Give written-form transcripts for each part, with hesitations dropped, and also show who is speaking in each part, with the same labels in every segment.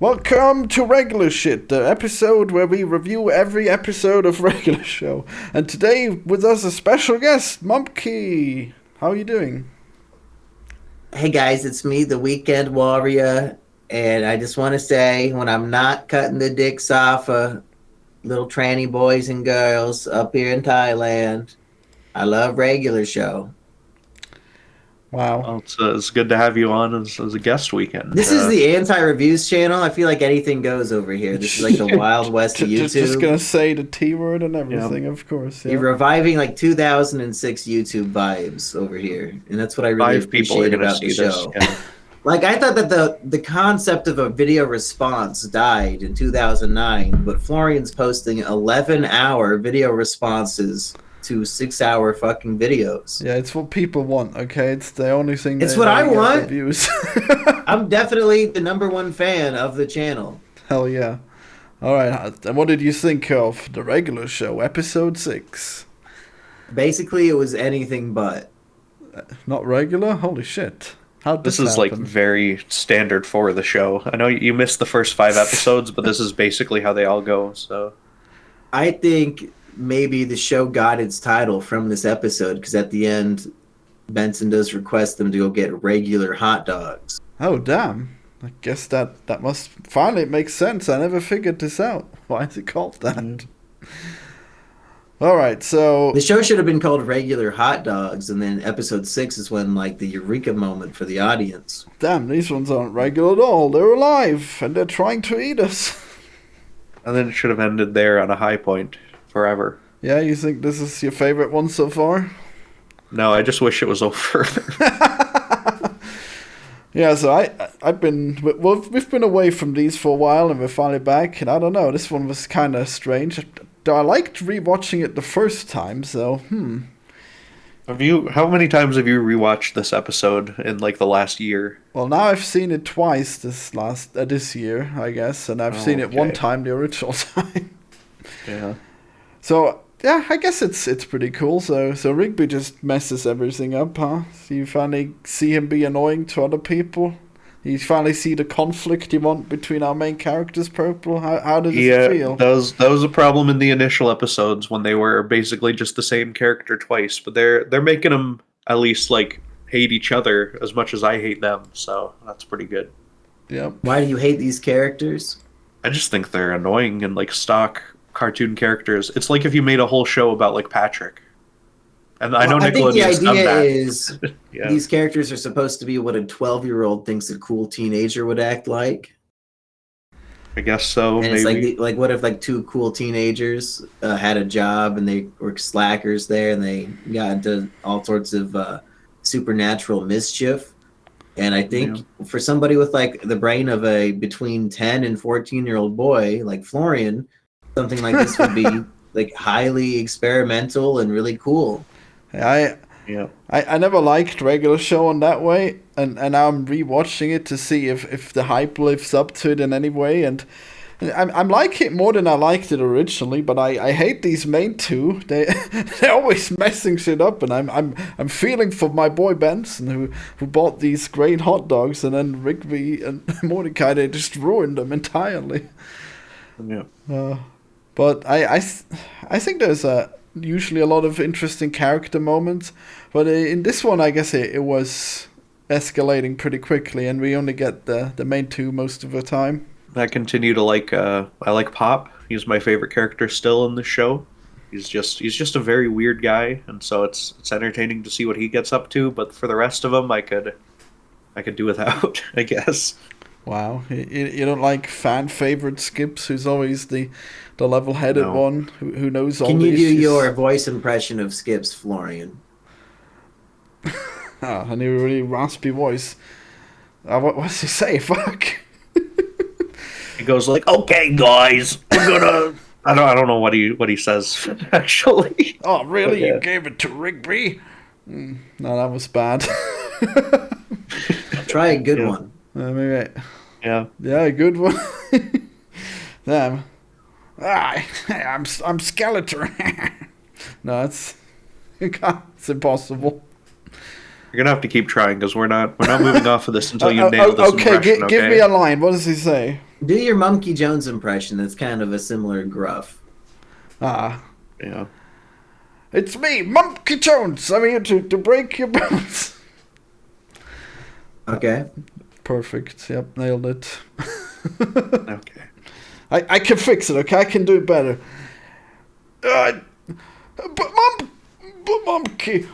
Speaker 1: Welcome to Regular Shit, the episode where we review every episode of Regular Show. And today with us a special guest, Mumkey. How are you doing?
Speaker 2: Hey guys, it's me, the Weekend Warrior, and I just want to say, when I'm not cutting the dicks off of little tranny boys and girls up here in Thailand, I love Regular Show.
Speaker 1: Wow.
Speaker 3: Well, it's good to have you on as a guest weekend.
Speaker 2: This is the anti-reviews channel. I feel like anything goes over here. This is like the Wild West of YouTube.
Speaker 1: Just gonna say the T word and everything, of course. Yeah.
Speaker 2: You're reviving like 2006 YouTube vibes over here, and that's what I really appreciate about the show. Yeah. Like, I thought that the concept of a video response died in 2009, but Florian's posting 11-hour video responses to 6-hour fucking videos.
Speaker 1: Yeah, it's what people want, okay? It's the only thing
Speaker 2: it's what I want.
Speaker 1: Views.
Speaker 2: I'm definitely the #1 fan of the channel.
Speaker 1: Hell yeah. Alright, and what did you think of the Regular Show, episode 6?
Speaker 2: Basically, it was anything but.
Speaker 1: Not regular? Holy shit. How'd
Speaker 3: this is
Speaker 1: happen?
Speaker 3: Like very standard for the show. I know you missed the first 5 episodes, but this is basically how they all go, so.
Speaker 2: I think maybe the show got its title from this episode, because at the end, Benson does request them to go get regular hot dogs.
Speaker 1: Oh, damn. I guess that must... Finally, it makes sense. I never figured this out. Why is it called that? Alright, so...
Speaker 2: The show should have been called Regular Hot Dogs, and then episode 6 is when, like, the eureka moment for the audience.
Speaker 1: Damn, these ones aren't regular at all. They're alive, and they're trying to eat us.
Speaker 3: And then it should have ended there on a high point. Forever.
Speaker 1: Yeah, you think this is your favorite one so far?
Speaker 3: No, I just wish it was over.
Speaker 1: Yeah, so we've been away from these for a while, and we're finally back. And I don't know, this one was kind of strange. I liked rewatching it the first time, so
Speaker 3: How many times have you rewatched this episode in like the last year?
Speaker 1: Well, now I've seen it twice this year, I guess, and I've seen it one time the original time.
Speaker 3: Yeah.
Speaker 1: So, yeah, I guess it's pretty cool. So Rigby just messes everything up, huh? So you finally see him be annoying to other people. You finally see the conflict you want between our main characters, Purple. How does it feel?
Speaker 3: That was a problem in the initial episodes when they were basically just the same character twice. But they're making them at least like hate each other as much as I hate them. So that's pretty good.
Speaker 1: Yeah.
Speaker 2: Why do you hate these characters?
Speaker 3: I just think they're annoying and like stock cartoon characters. It's like if you made a whole show about like Patrick. And I know Nickelodeon's done that.
Speaker 2: I think the idea is these characters are supposed to be what a 12-year-old thinks a cool teenager would act like.
Speaker 3: I guess so.
Speaker 2: And
Speaker 3: maybe.
Speaker 2: It's like what if like 2 cool teenagers had a job and they were slackers there and they got into all sorts of supernatural mischief. And I think for somebody with like the brain of a between 10 and 14-year-old boy like Florian, something like this would be like highly experimental and really cool.
Speaker 1: I never liked Regular Show in that way, and now I'm rewatching it to see if the hype lives up to it in any way, and I'm liking it more than I liked it originally, but I hate these main two. They're always messing shit up, and I'm feeling for my boy Benson who bought these great hot dogs, and then Rigby and Mordecai, they just ruined them entirely.
Speaker 3: Yeah.
Speaker 1: But I think there's usually a lot of interesting character moments, but in this one I guess it was escalating pretty quickly, and we only get the main two most of the time.
Speaker 3: I continue to like I like Pop. He's my favorite character still in the show. He's just a very weird guy, and so it's entertaining to see what he gets up to. But for the rest of them, I could do without, I guess.
Speaker 1: Wow, you don't like fan favorite Skips, who's always the level-headed one who knows all the issues?
Speaker 2: Can you do your voice impression of Skips, Florian?
Speaker 1: And a really raspy voice. What does he say? Fuck.
Speaker 3: He goes like, "Okay, guys, we're gonna." I don't know what he says actually.
Speaker 1: Oh, really? Okay. You gave it to Rigby? No, that was bad.
Speaker 2: Try a good one.
Speaker 1: Maybe.
Speaker 3: Yeah,
Speaker 1: a good one. Damn. I'm Skeletor. No, it's impossible.
Speaker 3: You're gonna have to keep trying because we're not moving off of this until you nail this impression.
Speaker 1: Give me a line. What does he say?
Speaker 2: Do your Mumkey Jones impression. That's kind of a similar gruff.
Speaker 1: Ah,
Speaker 3: Yeah.
Speaker 1: it's me, Mumkey Jones. I'm here to break your bones.
Speaker 2: Okay.
Speaker 1: Perfect. Yep, nailed it.
Speaker 3: Okay.
Speaker 1: I can fix it. Okay, I can do it better. But Mumkey,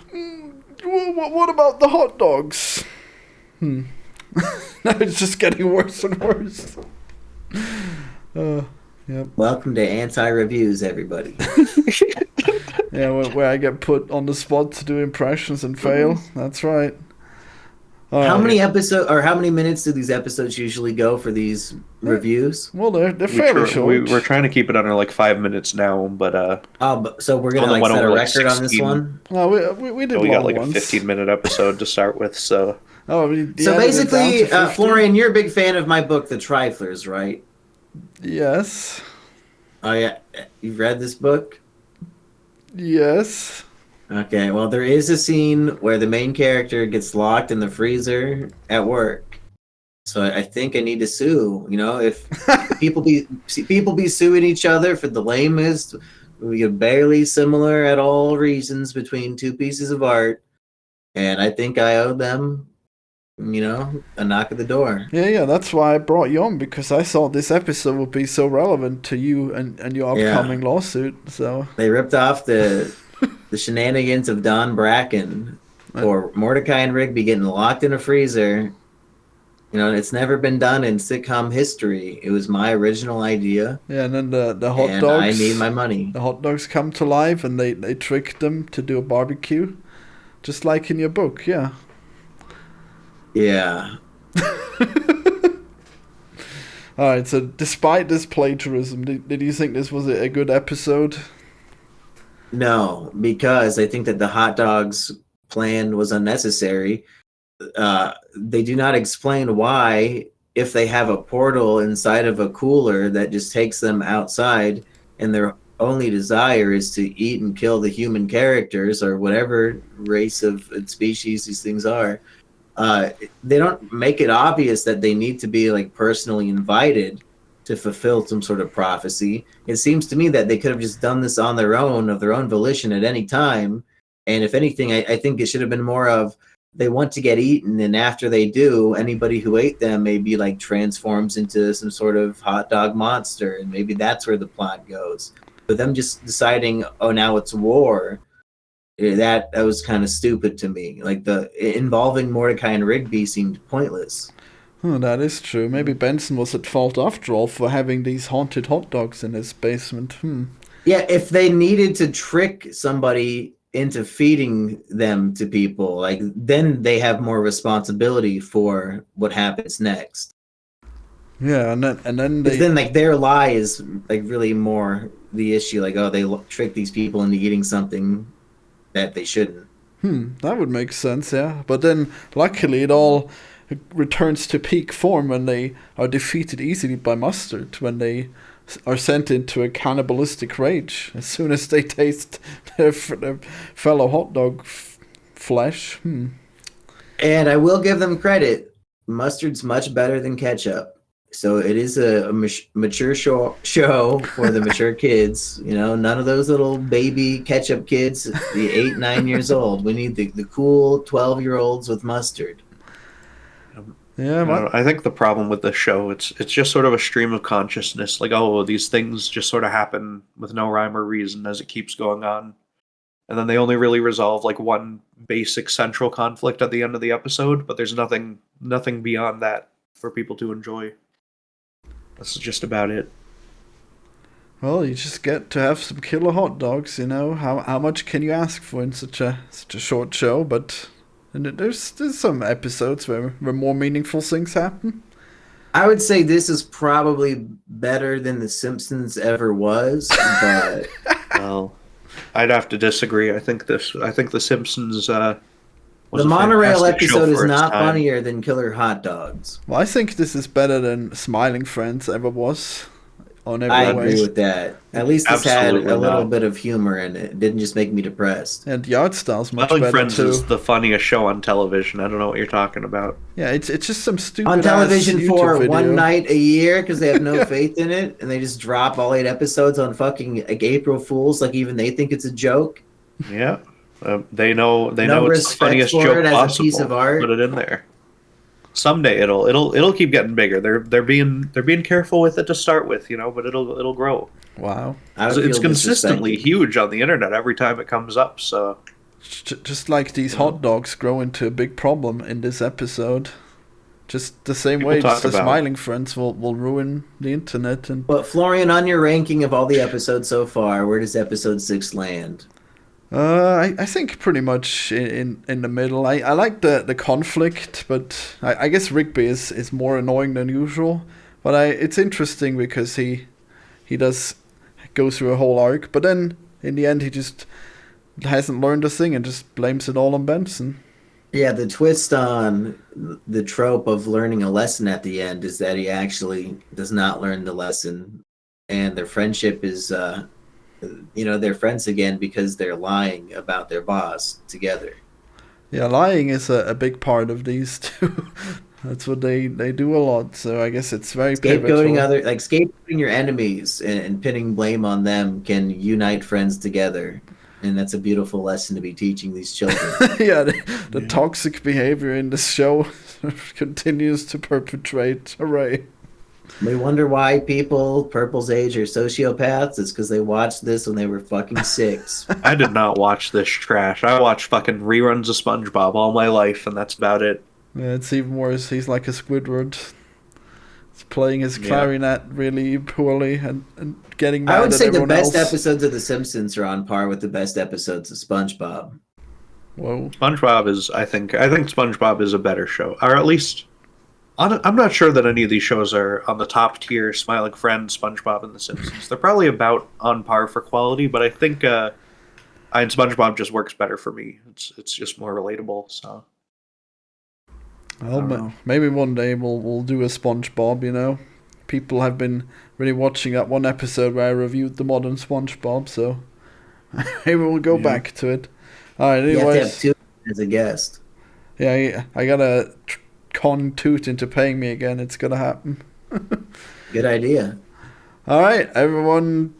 Speaker 1: what about the hot dogs? Now it's just getting worse and worse. Yep.
Speaker 2: Welcome to Anti-Reviews, everybody.
Speaker 1: Yeah, where I get put on the spot to do impressions and fail. That's right.
Speaker 2: How many minutes do these episodes usually go for these reviews?
Speaker 1: Well, they're fairly short.
Speaker 3: We're trying to keep it under like 5 minutes now, but
Speaker 2: so we're gonna like set a record on this one.
Speaker 1: No, we did.
Speaker 3: we got like
Speaker 1: ones.
Speaker 3: a 15-minute episode to start with, so.
Speaker 1: Oh,
Speaker 2: so basically, Florian, you're a big fan of my book, The Triflers, right?
Speaker 1: Yes.
Speaker 2: Oh yeah, you've read this book?
Speaker 1: Yes.
Speaker 2: Okay, well, there is a scene where the main character gets locked in the freezer at work. So I think I need to sue. You know, if people be suing each other for the lamest, we get barely similar at all reasons between two pieces of art, and I think I owe them, you know, a knock at the door.
Speaker 1: Yeah, that's why I brought you on, because I thought this episode would be so relevant to you and your upcoming lawsuit. So
Speaker 2: they ripped off the shenanigans of Don Bracken or Mordecai and Rigby getting locked in a freezer. You know, it's never been done in sitcom history. It was my original idea.
Speaker 1: Yeah, and then the hot dogs.
Speaker 2: I need my money.
Speaker 1: The hot dogs come to life, and they tricked them to do a barbecue, just like in your book. Yeah.
Speaker 2: Yeah.
Speaker 1: All right. So, despite this plagiarism, did you think this was a good episode?
Speaker 2: No, because I think that the hot dogs plan was unnecessary. They do not explain why, if they have a portal inside of a cooler that just takes them outside, and their only desire is to eat and kill the human characters or whatever race of species these things are. They don't make it obvious that they need to be like personally invited to fulfill some sort of prophecy. It seems to me that they could have just done this on their own, of their own volition at any time. And if anything, I think it should have been more of, they want to get eaten, and after they do, anybody who ate them maybe like transforms into some sort of hot dog monster, and maybe that's where the plot goes. But them just deciding, oh, now it's war, that was kind of stupid to me. Like the involving Mordecai and Rigby seemed pointless.
Speaker 1: Oh, that is true. Maybe Benson was at fault after all for having these haunted hot dogs in his basement.
Speaker 2: Yeah, if they needed to trick somebody into feeding them to people, like, then they have more responsibility for what happens next.
Speaker 1: Yeah, and then
Speaker 2: like their lie is like really more the issue. Like, oh, they trick these people into eating something that they shouldn't.
Speaker 1: That would make sense, yeah. But then, luckily, it all returns to peak form when they are defeated easily by Mustard, when they are sent into a cannibalistic rage as soon as they taste their fellow hot dog flesh.
Speaker 2: And I will give them credit. Mustard's much better than ketchup. So it is a mature show for the mature kids. You know, none of those little baby ketchup kids, the 8, 9 years old. We need the cool 12-year-olds with mustard.
Speaker 1: Yeah,
Speaker 3: I think the problem with this show, it's just sort of a stream of consciousness. Like, oh, these things just sort of happen with no rhyme or reason as it keeps going on. And then they only really resolve like one basic central conflict at the end of the episode, but there's nothing beyond that for people to enjoy. That's just about it.
Speaker 1: Well, you just get to have some killer hot dogs, you know. How much can you ask for in such a short show? But there's some episodes where more meaningful things happen.
Speaker 2: I would say this is probably better than The Simpsons ever was, but
Speaker 3: well, I'd have to disagree. I think The Simpsons was
Speaker 2: the monorail
Speaker 3: fantastic show
Speaker 2: episode is
Speaker 3: for its
Speaker 2: not
Speaker 3: time.
Speaker 2: funnier than Killer Hot Dogs.
Speaker 1: Well, I think this is better than Smiling Friends ever was. on
Speaker 2: I
Speaker 1: every
Speaker 2: agree
Speaker 1: way.
Speaker 2: with that. At least this had
Speaker 3: Absolutely
Speaker 2: a little
Speaker 3: not.
Speaker 2: bit of humor in it. It didn't just make me depressed.
Speaker 1: And the art style's much
Speaker 3: Smiling
Speaker 1: better
Speaker 3: Friends is
Speaker 1: too.
Speaker 3: the funniest show on television. I don't know what you're talking about.
Speaker 1: Yeah, it's just some
Speaker 2: On
Speaker 1: stupid ass
Speaker 2: television
Speaker 1: YouTube
Speaker 2: for one
Speaker 1: video.
Speaker 2: night a year because they have no
Speaker 1: Yeah.
Speaker 2: faith in it, and they just drop all 8 episodes on fucking like April Fools, like even they think it's a joke.
Speaker 3: Yeah, they know
Speaker 2: No
Speaker 3: it's the
Speaker 2: respect
Speaker 3: funniest
Speaker 2: for it
Speaker 3: joke
Speaker 2: as a piece of
Speaker 3: possible. Put
Speaker 2: art.
Speaker 3: it in there. Someday it'll keep getting bigger. They're being careful with it to start with, but it'll grow.
Speaker 1: Wow.
Speaker 2: I
Speaker 3: 'Cause
Speaker 2: would
Speaker 3: it's
Speaker 2: feel
Speaker 3: consistently
Speaker 2: disrespected.
Speaker 3: huge on the internet every time it comes up. So
Speaker 1: Just like these
Speaker 3: you
Speaker 1: hot
Speaker 3: know,
Speaker 1: dogs grow into a big problem in this episode. Just the same
Speaker 3: people
Speaker 1: way, just
Speaker 3: talk
Speaker 1: the
Speaker 3: about.
Speaker 1: smiling friends will ruin the internet. And
Speaker 2: But Florian, on your ranking of all the episodes so far, where does episode 6 land?
Speaker 1: I think pretty much in the middle. I like the conflict, but I guess Rigby is more annoying than usual. But it's interesting because he does go through a whole arc, but then in the end he just hasn't learned a thing and just blames it all on Benson.
Speaker 2: Yeah, the twist on the trope of learning a lesson at the end is that he actually does not learn the lesson, and their friendship is, they're friends again because they're lying about their boss together.
Speaker 1: Yeah, lying is a big part of these two. That's what they do a lot. So I guess it's very
Speaker 2: Scapegoating
Speaker 1: pivotal.
Speaker 2: scapegoating your enemies and pinning blame on them can unite friends together, and that's a beautiful lesson to be teaching these children.
Speaker 1: Yeah, the toxic behavior in this show continues to perpetrate. Hooray.
Speaker 2: We wonder why people Purple's age are sociopaths. It's because they watched this when they were fucking 6.
Speaker 3: I did not watch this trash. I watched fucking reruns of SpongeBob all my life, and that's about it.
Speaker 1: Yeah, it's even worse. He's like a Squidward. He's playing his
Speaker 3: Yeah.
Speaker 1: clarinet really poorly and getting mad
Speaker 2: I would
Speaker 1: at
Speaker 2: say the
Speaker 1: everyone
Speaker 2: best
Speaker 1: else.
Speaker 2: episodes of The Simpsons are on par with the best episodes of SpongeBob.
Speaker 1: Whoa.
Speaker 3: SpongeBob is, I think SpongeBob is a better show, or at least I'm not sure that any of these shows are on the top tier. Smiling Friends, SpongeBob, and The Simpsons. They're probably about on par for quality, but I think SpongeBob just works better for me. It's just more relatable. So
Speaker 1: Well,
Speaker 3: know.
Speaker 1: maybe one day we'll do a SpongeBob. You know, people have been really watching that one episode where I reviewed the modern SpongeBob, so maybe we'll go back to it. All right.
Speaker 2: You have to have
Speaker 1: Anyways,
Speaker 2: 2 as a guest.
Speaker 1: yeah, I gotta con Toot into paying me again. It's gonna happen.
Speaker 2: Good idea.
Speaker 1: All right, everyone,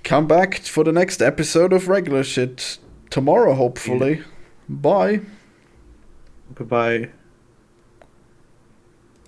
Speaker 1: come back for the next episode of Regular Shit tomorrow, hopefully. Bye.
Speaker 3: Goodbye.